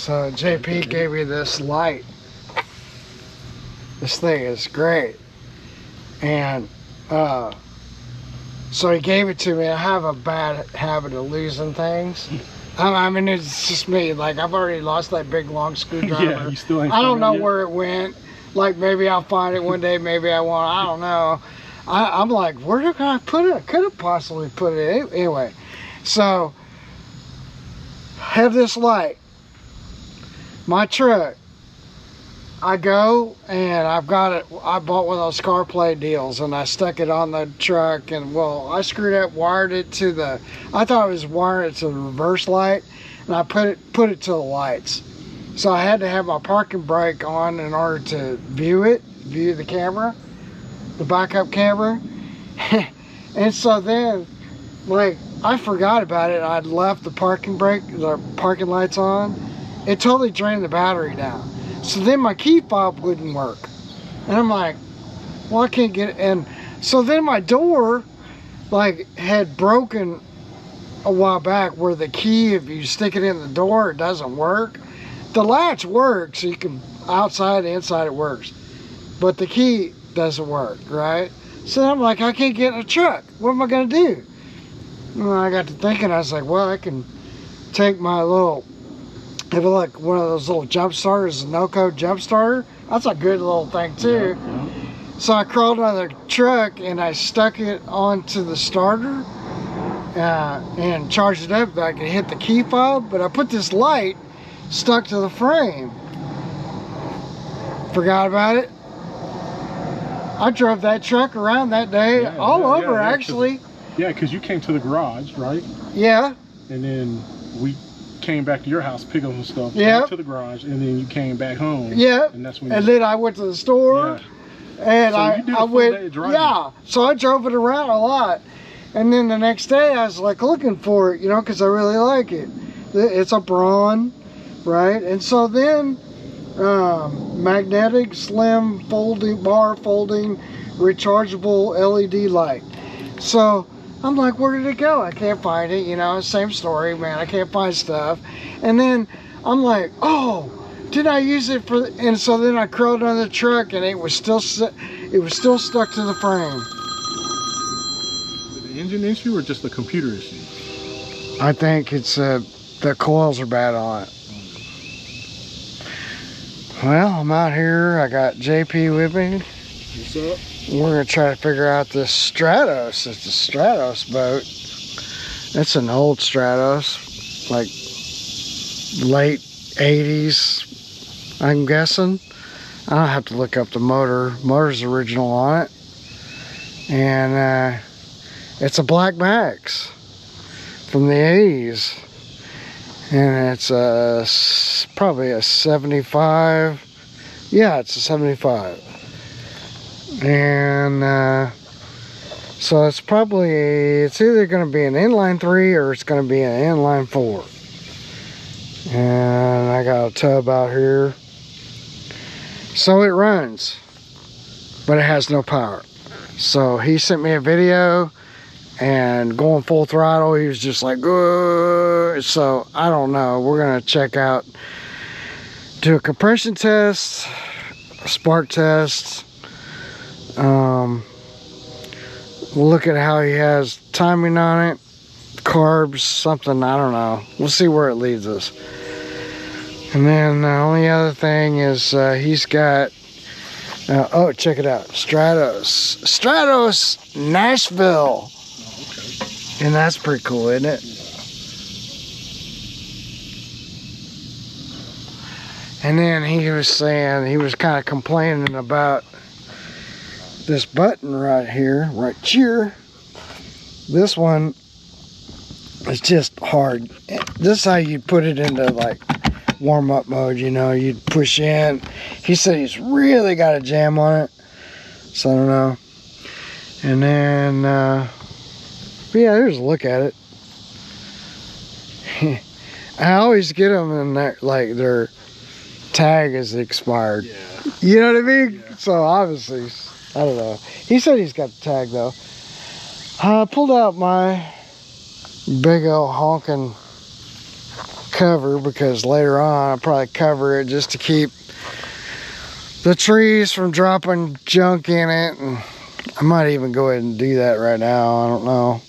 So JP gave me this light. This thing is great. And so he gave it to me. I have a bad habit of losing things. I mean, it's just me. Like, I've already lost that big long screwdriver. Yeah, you still ain't. I don't know where it went. Like, maybe I'll find it one day, maybe I won't. I don't know. I'm like, where did I put it? I could have possibly put it. Anyway, so have this light. My truck. I go and I've got it. I bought one of those CarPlay deals and I stuck it on the truck, and well, I screwed up, wired it to the. I thought it was wired to the reverse light, and I put it to the lights. So I had to have my parking brake on in order to view the camera, the backup camera. And so then, like, I forgot about it. I'd left the parking lights on. It totally drained the battery down. So then my key fob wouldn't work. And I'm like, well, I can't get it. And so then my door, like, had broken a while back, where the key, if you stick it in the door, it doesn't work. The latch works, so you can, outside, inside it works. But the key doesn't work, right? So I'm like, I can't get in a truck. What am I gonna do? And I got to thinking, I was like, well, I can take my little, have like one of those little jump starters, a no-code jump starter. That's a good little thing too. Yeah. So I crawled on the truck and I stuck it onto the starter and charged it up. I could hit the key fob, but I put this light stuck to the frame. Forgot about it. I drove that truck around that day, all over actually. Yeah, because you came to the garage, right? Yeah. And then we came back to your house, pick up some stuff, to the garage, and then you came back home. Yeah. And that's when. And then I went to the store. Yeah. And so I went. Yeah. So I drove it around a lot, and then the next day I was like looking for it, you know, because I really like it. It's a Braun, right? And so then magnetic, slim, folding, rechargeable LED light. So I'm like, where did it go? I can't find it, you know, same story, man. I can't find stuff. And then I'm like, oh, did I use it for, and so then I crawled under the truck and it was still stuck to the frame. The engine issue or just the computer issue? I think it's the coils are bad on it. Well, I'm out here. I got JP with me. What's up? We're gonna try to figure out this Stratos. It's a Stratos boat. It's an old Stratos, like late 80s, I'm guessing. I'll have to look up the motor. Motor's original on it. And it's a Black Max from the 80s. And it's probably a 75. Yeah, it's a 75. And so it's either going to be an inline 3 or it's going to be an inline 4. And I got a tub out here. So it runs, but it has no power. So he sent me a video, and going full throttle, he was just like, "Ugh." So I don't know. We're going to check out, do a compression test, a spark test. We'll look at how he has timing on it, carbs, something, I don't know. We'll see where it leads us. And then the only other thing is he's got, oh, check it out, Stratos Nashville. Oh, okay. And that's pretty cool, isn't it? And then he was saying, he was kind of complaining about this button right here. This one is just hard. This is how you put it into like warm-up mode, you know, you'd push in. He said he's really got a jam on it, so I don't know. And then but yeah, there's a look at it. I always get them in that, like, their tag is expired. Yeah. You know what I mean? Yeah. So obviously, I don't know. He said he's got the tag though. I pulled out my big old honking cover, because later on I'll probably cover it just to keep the trees from dropping junk in it. And I might even go ahead and do that right now, I don't know.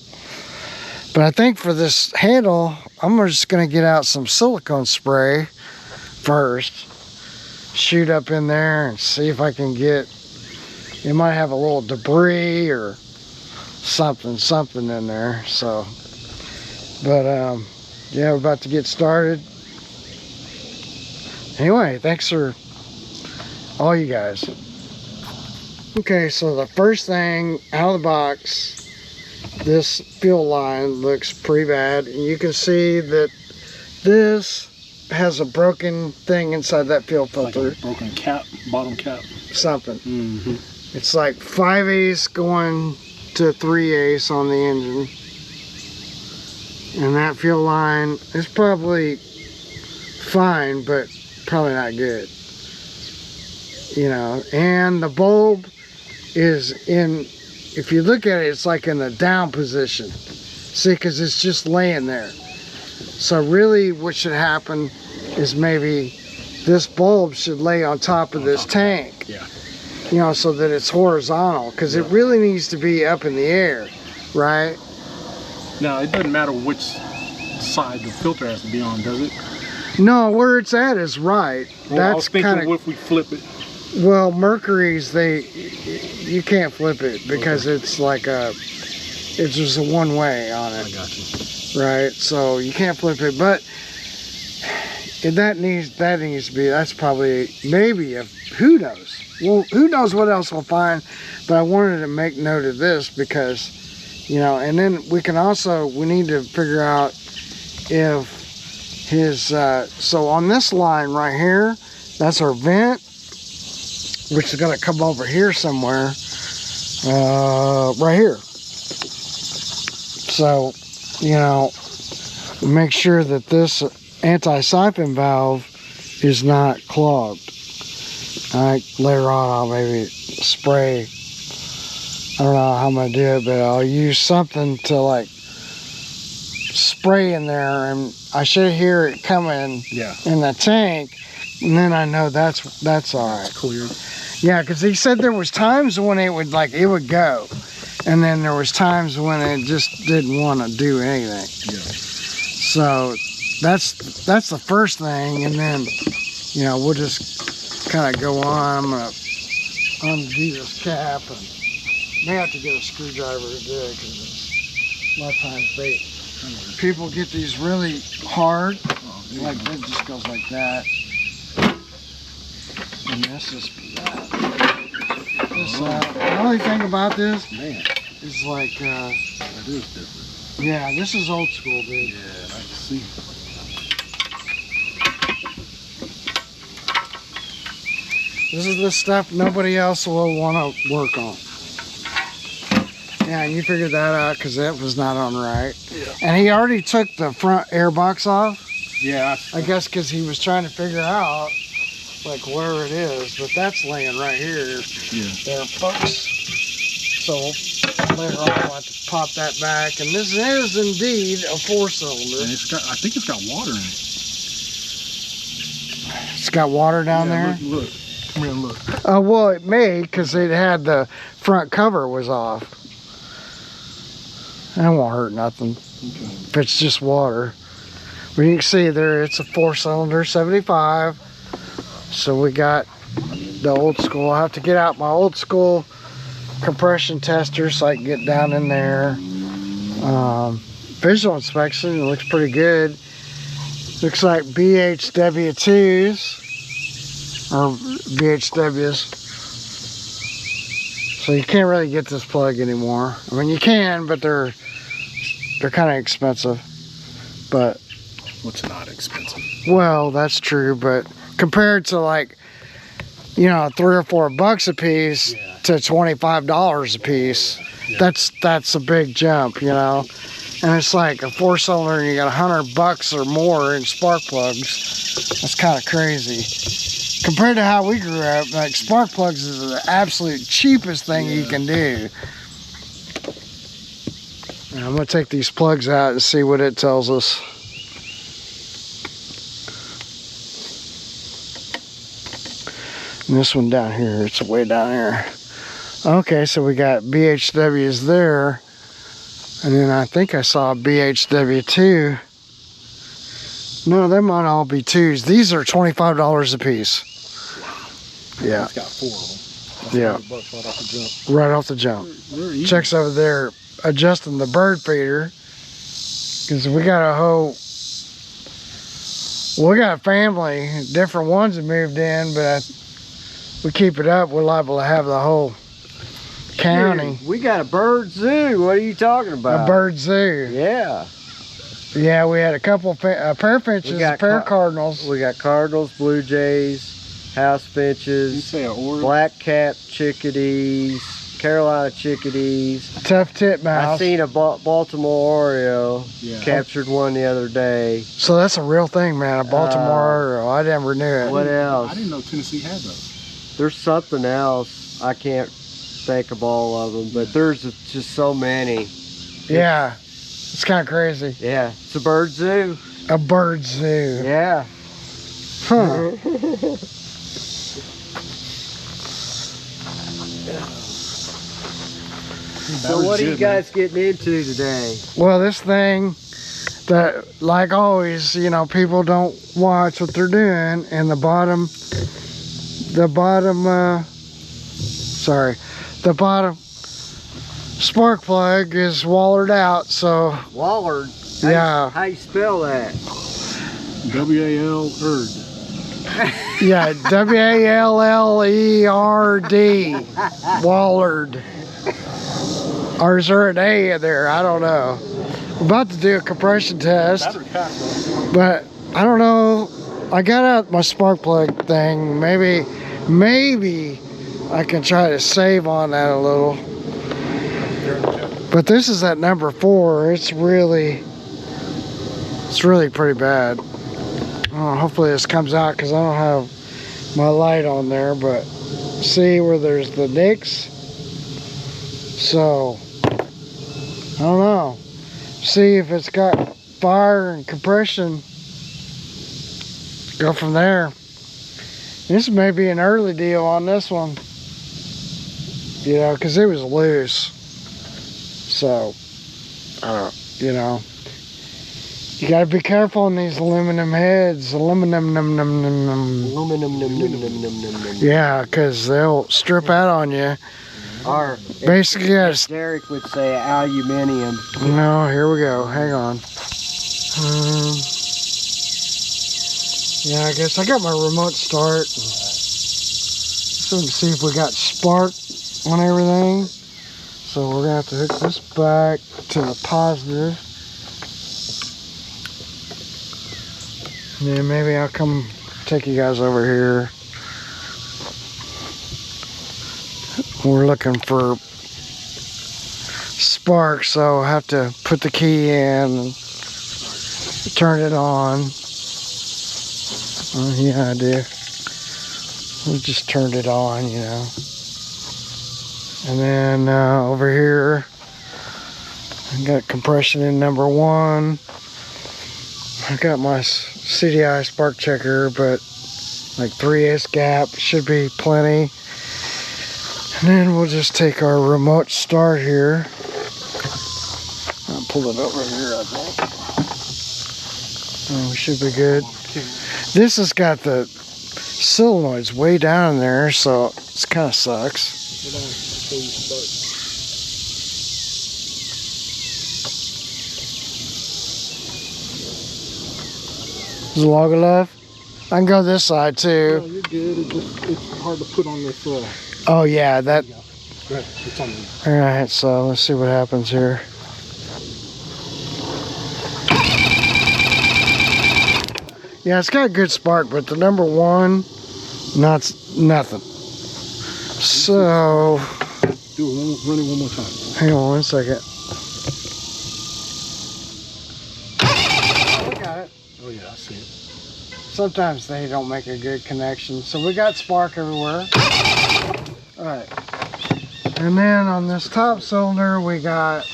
But I think for this handle, I'm just gonna get out some silicone spray first, shoot up in there and see if I can get, it might have a little debris or something in there. So, but yeah, we're about to get started. Anyway, thanks for all you guys. Okay, so the first thing out of the box, this fuel line looks pretty bad, and you can see that this has a broken thing inside that fuel filter. Like a broken cap, bottom cap. Something. It's like 5/8 going to 3/8 on the engine. And that fuel line is probably fine, but probably not good. You know, and the bulb is in, if you look at it, it's like in the down position. See, because it's just laying there. So really what should happen is maybe this bulb should lay on top of this tank. Yeah. You know, so that it's horizontal, because it really needs to be up in the air, right? Now, it doesn't matter which side the filter has to be on, does it? No, where it's at is right. Well, that's I was thinking, kind of, what if we flip it? well, Mercury's, you can't flip it because it's like it's just a one way on it. I got you. Right, so you can't flip it, but that needs to be, that's probably, maybe, who knows? Well, who knows what else we'll find, but I wanted to make note of this because, you know, and then we need to figure out if his, so on this line right here, that's our vent, which is going to come over here somewhere, right here. So, you know, make sure that this anti-siphon valve is not clogged. Later on I'll maybe spray, I don't know how I'm going to do it, but I'll use something to like spray in there, and I should hear it coming in the tank, and then I know that's all right. Cleared. Yeah, because he said there was times when it would go, and then there was times when it just didn't want to do anything. Yeah. So that's the first thing, and then, you know, we'll just kind of go on. I'm gonna undo this cap, and may have to get a screwdriver to do it, because a lot of times people get these really hard, like it just goes like that, and this is that. The only thing about this is like that is different. Yeah, this is old school, dude. Yeah, I can see. This is the stuff nobody else will want to work on. Yeah, and you figured that out because that was not on right. Yeah. And he already took the front air box off. Yeah. I guess because he was trying to figure out like where it is, but that's laying right here. Yeah. There, folks. So later on I'll have to pop that back, and this is indeed a 4-cylinder. And I think it's got water in it. It's got water down there? Look. Come here and look. Well, it may, because it had the front cover was off. That won't hurt nothing. Okay. If it's just water. But you can see there, it's a 4-cylinder 75. So we got the old school. I'll have to get out my old school compression tester so I can get down in there. Visual inspection, it looks pretty good. Looks like BHW2s or BHWs. So you can't really get this plug anymore. I mean, you can, but they're kind of expensive. But what's not expensive? Well, that's true, but compared to like, you know, $3 or $4 a piece to $25 a piece, that's a big jump, you know. And it's like a 4-cylinder and you got $100 or more in spark plugs. That's kind of crazy. Compared to how we grew up, like spark plugs is the absolute cheapest thing you can do. And I'm gonna take these plugs out and see what it tells us. And this one down here, it's way down here. Okay, so we got BHWs there. And then I think I saw a BHW2. No, they might all be 2s. These are $25 a piece. Yeah. It's got 4 of them. That's yeah. $100 right off the jump. Right off the jump. Chuck's over there adjusting the bird feeder. Because we got a family, different ones that moved in, but we keep it up, we're liable to have the whole county. Dude, we got a bird zoo. What are you talking about? A bird zoo. Yeah. Yeah, we had a couple, a pair of finches, a pair of cardinals. We got cardinals, blue jays, house finches, black-capped chickadees, Carolina chickadees. Tough titmouse. I seen a Baltimore Oriole. Yeah. Captured one the other day. So that's a real thing, man. A Baltimore Oriole. I never knew it. What else? I didn't know Tennessee had those. There's something else. I can't think of all of them, but there's just so many. Yeah. It's kind of crazy. Yeah. It's a bird zoo. A bird zoo. Yeah. Huh. So what are you guys getting into today? Well, this thing that, like always, you know, people don't watch what they're doing, and the bottom spark plug is wallered out, so. Wallered? Yeah. How you spell that? W-A-L-E-R-D. Yeah, W-A-L-L-E-R-D. Wallered. Or is there an A in there? I don't know. We're about to do a compression test, but I don't know. I got out my spark plug thing. Maybe I can try to save on that a little. But this is at number 4. It's really pretty bad. Oh, hopefully this comes out because I don't have my light on there. But see where there's the nicks. So I don't know. See if it's got fire and compression. Go from there. This may be an early deal on this one. You know, because it was loose. So, you know, you got to be careful on these aluminum heads. Aluminum. Yeah, because they'll strip out on you. Or basically, yes. Derek would say aluminium. No, here we go. Hang on. Yeah, I guess I got my remote start. So let's see if we got spark on everything. So we're gonna have to hook this back to the positive. And then maybe I'll come take you guys over here. We're looking for spark, so I'll have to put the key in and turn it on. Oh, yeah, I do. We just turned it on, you know. And then over here, I got compression in number 1. I got my CDI spark checker, but like 3/8 gap should be plenty. And then we'll just take our remote start here. I'll pull it over here, I think. Oh, we should be good. This has got the solenoids way down there, so it kind of sucks. Is the log alive? I can go this side too. No, you're good. It's hard to put on this. Oh yeah, that. It's on the... All right, so let's see what happens here. Yeah, it's got a good spark, but the number 1, nothing. So. Run it one more time. Hang on 1 second. Oh, we got it. Oh yeah, I see it. Sometimes they don't make a good connection. So we got spark everywhere. All right. And then on this top cylinder, we got,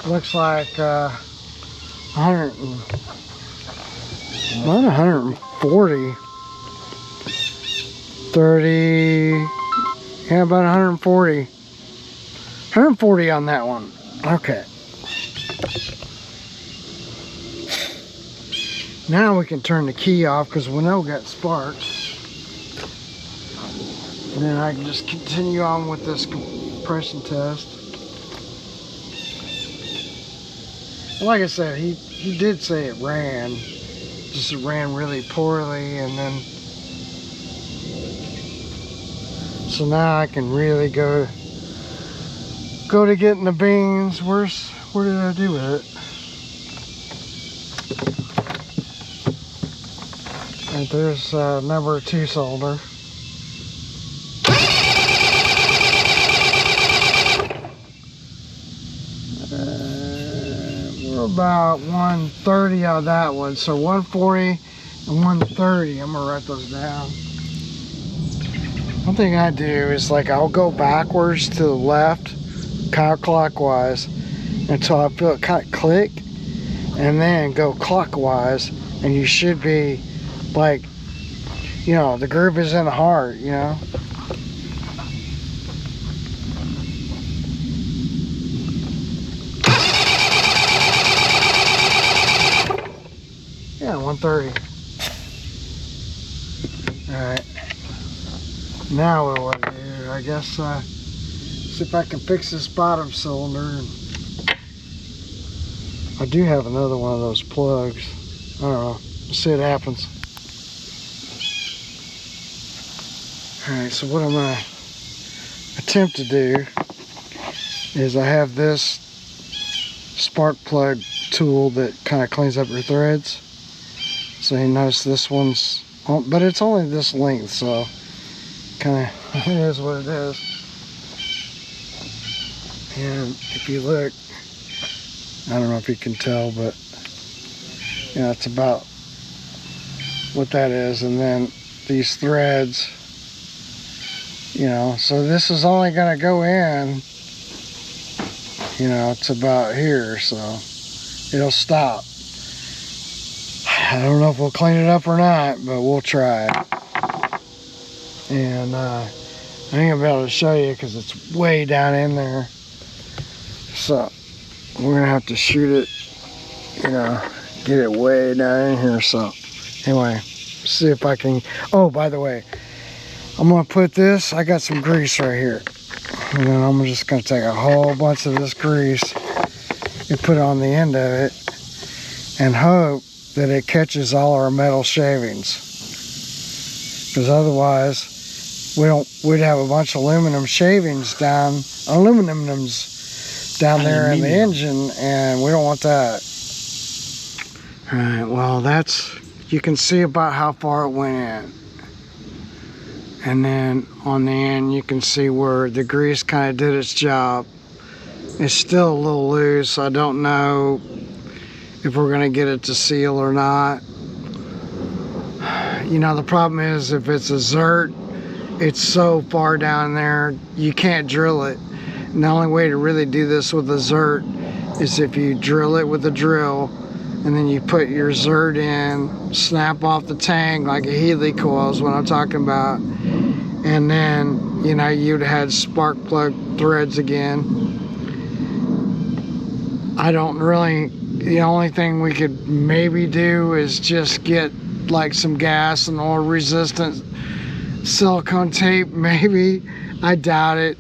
looks like 140. 30, yeah, about 140. 140 on that one. Okay. Now we can turn the key off because we know we got sparks. And then I can just continue on with this compression test. Like I said, he did say it ran. Just it ran really poorly, and then so now I can really go to getting the beans. Where did I do with it? And there's number 2 solder. We're about 130 on that one, so 140 and 130. I'm gonna write those down. One thing I do is like I'll go backwards to the left, counterclockwise, until I feel it kind of click, and then go clockwise, and you should be like, you know, the groove is in the heart, you know. Yeah, 130. Alright. Now what do I do? I guess see if I can fix this bottom cylinder. And I do have another one of those plugs. I don't know. Let's see what happens. Alright, so what I'm going to attempt to do is I have this spark plug tool that kind of cleans up your threads. So you notice this one's, but it's only this length, so kind of it is what it is. And if you look, I don't know if you can tell, but you know, it's about what that is. And then these threads, you know, so this is only going to go in, you know, it's about here, so it'll stop. I don't know if we'll clean it up or not, but we'll try. And I think I'll be able to show you because it's way down in there. So we're gonna have to shoot it, you know, get it way down in here. So anyway, see if I can. Oh, by the way, I'm gonna put this, I got some grease right here, and then I'm just gonna take a whole bunch of this grease and put it on the end of it and hope that it catches all our metal shavings, because otherwise we'd have a bunch of aluminum shavings down there in the engine, and we don't want that. All right, well, that's, you can see about how far it went in, and then on the end you can see where the grease kind of did its job. It's still a little loose. I don't know if we're gonna get it to seal or not. You know, the problem is if it's a zert, it's so far down there you can't drill it. And the only way to really do this with a zert is if you drill it with a drill, and then you put your zert in, snap off the tang like a Healy coil is what I'm talking about, and then, you know, you'd had spark plug threads again. I don't really, the only thing we could maybe do is just get like some gas and oil resistant silicone tape, maybe. I doubt it.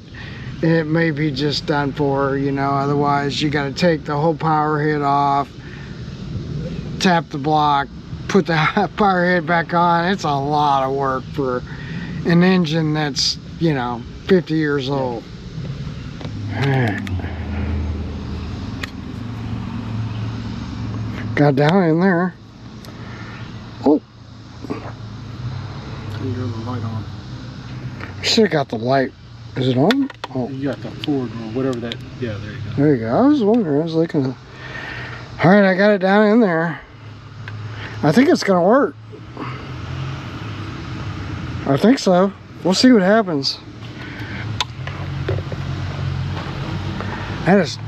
It may be just done for, you know. Otherwise you got to take the whole power head off, tap the block, put the power head back on. It's a lot of work for an engine that's, you know, 50 years old. Got down in there. Oh, You got the light on. should have got the light. Is it on? Oh, You got the forward or whatever that. Yeah, there you go. there you go. I was wondering. I was looking. All right, I got it down in there. I think it's gonna work. I think so. We'll see what happens. That is.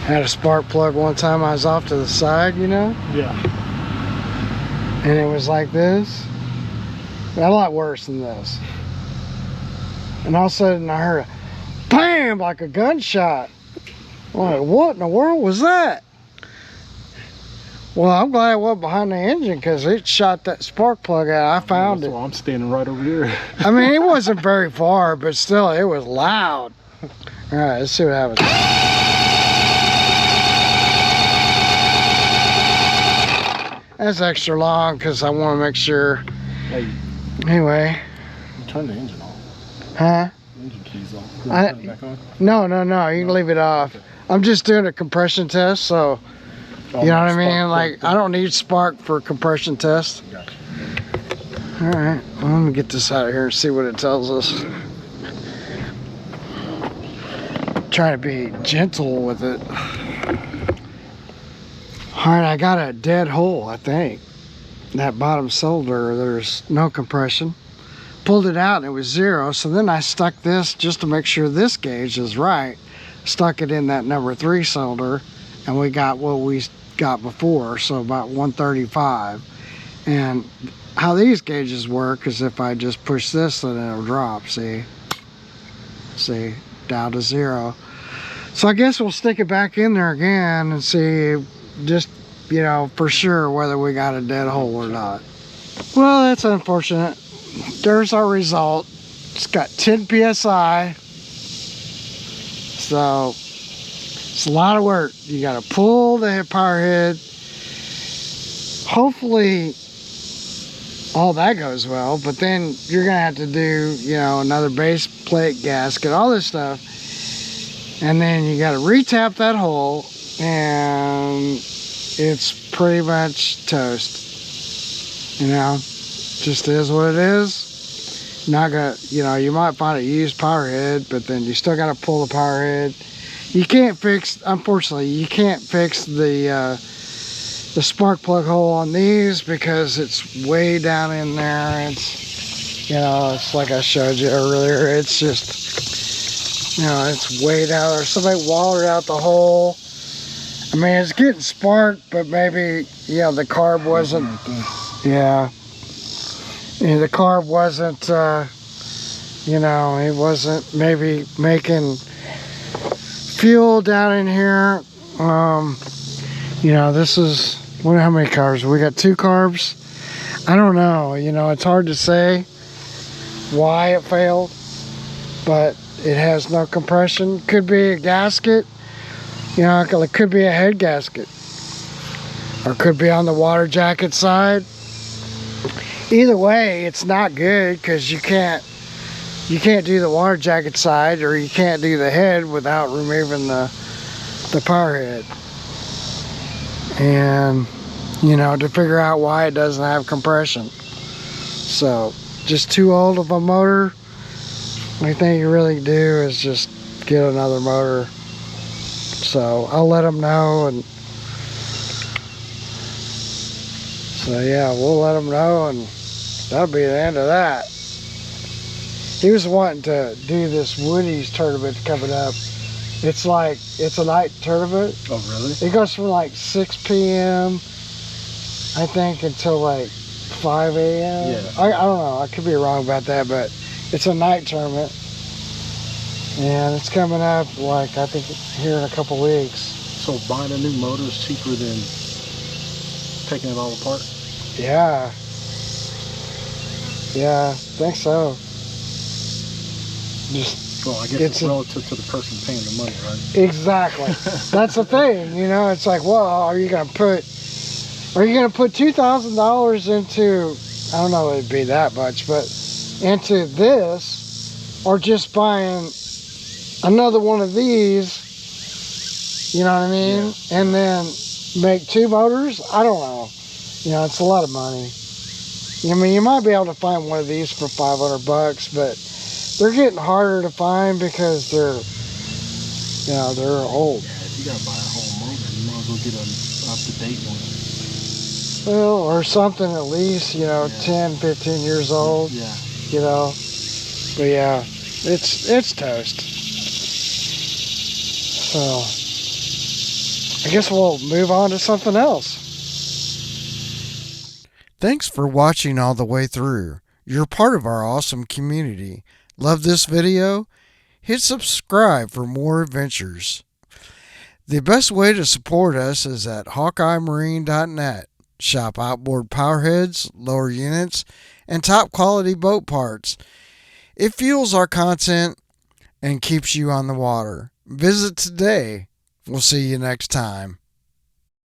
Had a spark plug one time. I was off to the side, you know. Yeah. And it was like this. A lot worse than this. And all of a sudden I heard a bam, like a gunshot. I'm like, what in the world was that? Well, I'm glad it wasn't behind the engine because it shot that spark plug out. I found it. Well, I'm standing right over here. I mean, it wasn't very far, but still, it was loud. All right, let's see what happens. That's extra long because I want to make sure. Hey, anyway. Turn the engine off. Huh? Engine keys off. I, turn it back on? No, you can leave it off. Okay. I'm just doing a compression test, so you know what I mean? Like, I don't need spark for compression test. Gotcha. All right, well, let me get this out of here and see what it tells us. Trying to be gentle with it. All right, I got a dead hole, I think. That bottom cylinder, there's no compression. Pulled it out and it was 0, so then I stuck this just to make sure this gauge is right. Stuck it in that number 3 cylinder, and we got what we got before, so about 135. And how these gauges work is if I just push this, then it'll drop. See, down to 0. So I guess we'll stick it back in there again and see, just, you know, for sure whether we got a dead hole or not. Well, that's unfortunate. There's our result. It's got 10 psi. So it's a lot of work. You got to pull the power head. Hopefully all that goes well, but then you're gonna have to do, you know, another base plate gasket, all this stuff, and then you got to retap that hole, and it's pretty much toast. You know, just is what it is. Not gonna, you know, you might find a used power head, but then you still got to pull the power head. You can't fix, unfortunately, you can't fix the spark plug hole on these because it's way down in there. It's, you know, it's like I showed you earlier. It's just, you know, it's way down there. Somebody watered out the hole. I mean, it's getting sparked, but maybe, you know, the carb wasn't, yeah, the carb wasn't, you know, it wasn't maybe making fuel down in here. You know, this is, wonder how many carbs. We got 2 carbs. I don't know, you know, it's hard to say why it failed, but it has no compression. Could be a gasket, you know, it could be a head gasket, or could be on the water jacket side. Either way, it's not good because you can't do the water jacket side, or you can't do the head without removing the power head. And, you know, to figure out why it doesn't have compression. So, just too old of a motor. The only thing you really do is just get another motor. So, I'll let them know, and so yeah, we'll let them know, and that'll be the end of that. He was wanting to do this Woody's tournament coming up. It's like, it's a night tournament. Oh, really? It goes from like 6 p.m. I think until like 5 a.m. Yeah. I don't know. I could be wrong about that, but it's a night tournament. And it's coming up, like, I think here in a couple weeks. So buying a new motor is cheaper than taking it all apart? Yeah. Yeah, I think so. Just, well, I guess it's relative to the person paying the money, right? Exactly. That's the thing, you know. It's like, well, are you gonna put $2,000 into, I don't know if it'd be that much, but into this, or just buying another one of these, you know what I mean? Yeah. And then make 2 motors? I don't know. You know, it's a lot of money. I mean, you might be able to find one of these for $500, but they're getting harder to find because they're, you know, they're old. Yeah, if you gotta buy a whole motor, you might as well get an up-to-date one. Well, or something at least, you know, yeah. 10, 15 years old. Yeah. You know, but yeah, it's toast. So, I guess we'll move on to something else. Thanks for watching all the way through. You're part of our awesome community. Love this video? Hit subscribe for more adventures. The best way to support us is at hawkeyemarine.net. Shop outboard powerheads, lower units, and top quality boat parts. It fuels our content and keeps you on the water. Visit today. We'll see you next time.